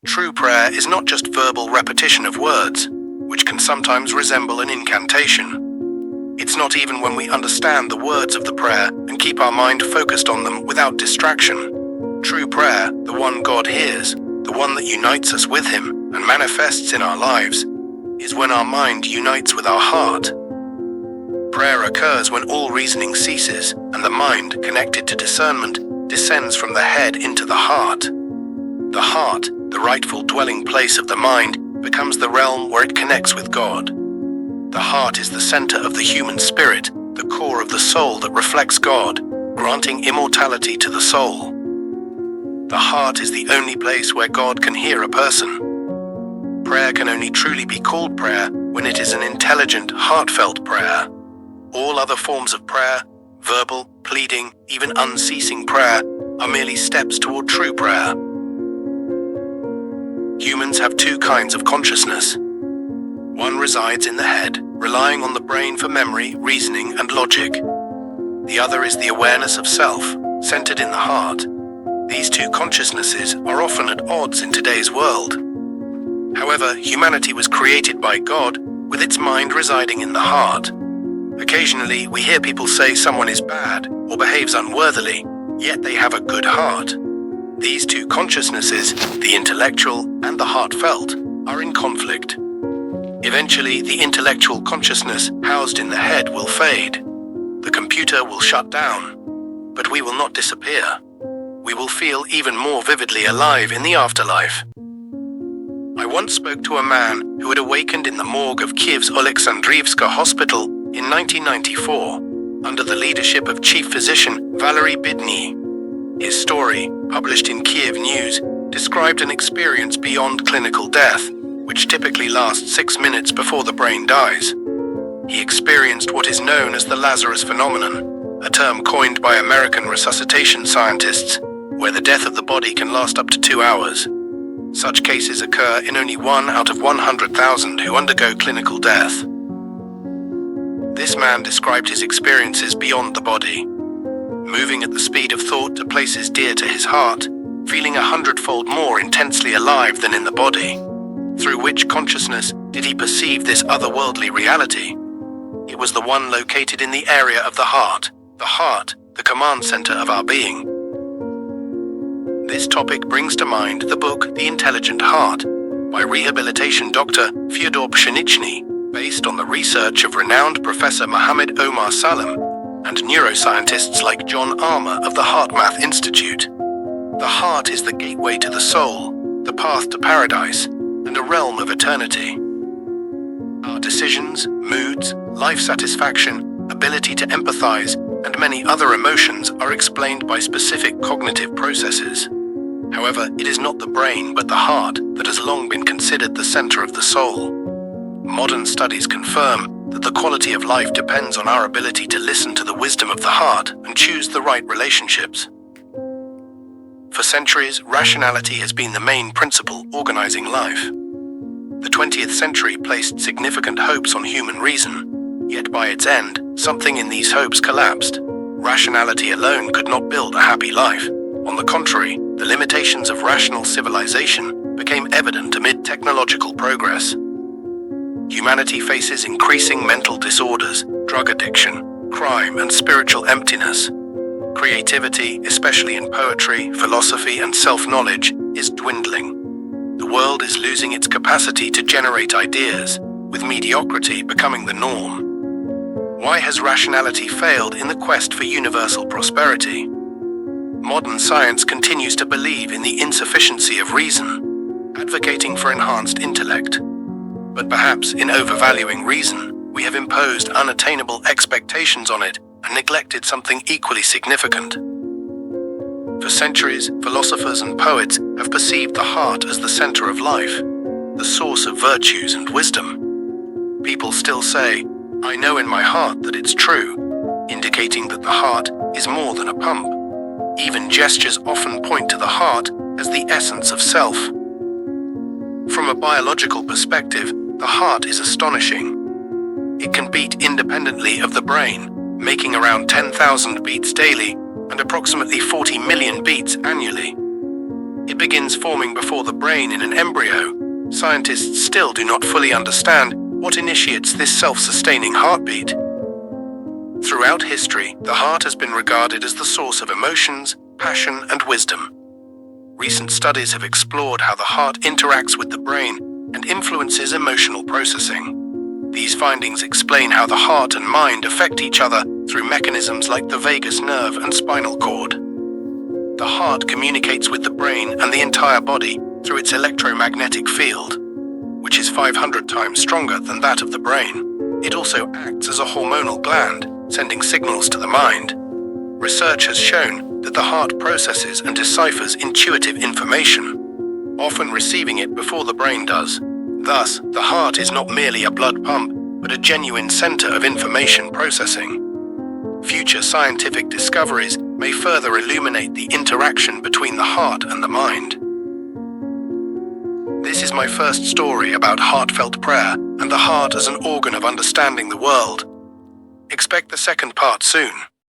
True prayer is not just verbal repetition of words, which can sometimes resemble an incantation. It's not even when we understand the words of the prayer and keep our mind focused on them without distraction. True prayer, the one God hears, the one that unites us with Him and manifests in our lives, is when our mind unites with our heart. Prayer occurs when all reasoning ceases and the mind, connected to discernment, descends from the head into the heart. The heart, the rightful dwelling place of the mind, becomes the realm where it connects with God. The heart is the center of the human spirit, the core of the soul that reflects God, granting immortality to the soul. The heart is the only place where God can hear a person. Prayer can only truly be called prayer when it is an intelligent, heartfelt prayer. All other forms of prayer, verbal, pleading, even unceasing prayer, are merely steps toward true prayer. Humans have two kinds of consciousness. One resides in the head, relying on the brain for memory, reasoning, and logic. The other is the awareness of self, centered in the heart. These two consciousnesses are often at odds in today's world. However, humanity was created by God, with its mind residing in the heart. Occasionally, we hear people say someone is bad or behaves unworthily, yet they have a good heart. These two consciousnesses, the intellectual and the heartfelt, are in conflict. Eventually, the intellectual consciousness housed in the head will fade. The computer will shut down, but we will not disappear. We will feel even more vividly alive in the afterlife. I once spoke to a man who had awakened in the morgue of Kiev's Oleksandriivska Hospital in 1994, under the leadership of Chief Physician Valery Bidny. His story, published in Kiev News, described an experience beyond clinical death, which typically lasts 6 minutes before the brain dies. He experienced what is known as the Lazarus phenomenon, a term coined by American resuscitation scientists, where the death of the body can last up to 2 hours. Such cases occur in only 1 out of 100,000 who undergo clinical death. This man described his experiences beyond the body, moving at the speed of thought to places dear to his heart, feeling 100-fold more intensely alive than in the body. Through which consciousness did he perceive this otherworldly reality? It was the one located in the area of the heart, the command center of our being. This topic brings to mind the book The Intelligent Heart by rehabilitation doctor Fyodor Pshenichny, based on the research of renowned Professor Mohammed Omar Salem and neuroscientists like John Armour of the HeartMath Institute. The heart is the gateway to the soul, the path to paradise, and a realm of eternity. Our decisions, moods, life satisfaction, ability to empathize, and many other emotions are explained by specific cognitive processes. However, it is not the brain but the heart that has long been considered the center of the soul. Modern studies confirm that the quality of life depends on our ability to listen to the wisdom of the heart and choose the right relationships. For centuries, rationality has been the main principle organizing life. The 20th century placed significant hopes on human reason, yet by its end, something in these hopes collapsed. Rationality alone could not build a happy life. On the contrary, the limitations of rational civilization became evident amid technological progress. Humanity faces increasing mental disorders, drug addiction, crime, and spiritual emptiness. Creativity, especially in poetry, philosophy, and self-knowledge, is dwindling. The world is losing its capacity to generate ideas, with mediocrity becoming the norm. Why has rationality failed in the quest for universal prosperity? Modern science continues to believe in the insufficiency of reason, advocating for enhanced intellect. But perhaps in overvaluing reason, we have imposed unattainable expectations on it and neglected something equally significant. For centuries, philosophers and poets have perceived the heart as the center of life, the source of virtues and wisdom. People still say, "I know in my heart that it's true," indicating that the heart is more than a pump. Even gestures often point to the heart as the essence of self. From a biological perspective, the heart is astonishing. It can beat independently of the brain, making around 10,000 beats daily and approximately 40 million beats annually. It begins forming before the brain in an embryo. Scientists still do not fully understand what initiates this self-sustaining heartbeat. Throughout history, the heart has been regarded as the source of emotions, passion, and wisdom. Recent studies have explored how the heart interacts with the brain and influences emotional processing. These findings explain how the heart and mind affect each other through mechanisms like the vagus nerve and spinal cord. The heart communicates with the brain and the entire body through its electromagnetic field, which is 500 times stronger than that of the brain. It also acts as a hormonal gland, sending signals to the mind. Research has shown that the heart processes and deciphers intuitive information, often receiving it before the brain does. Thus, the heart is not merely a blood pump, but a genuine center of information processing. Future scientific discoveries may further illuminate the interaction between the heart and the mind. This is my first story about heartfelt prayer and the heart as an organ of understanding the world. Expect the second part soon.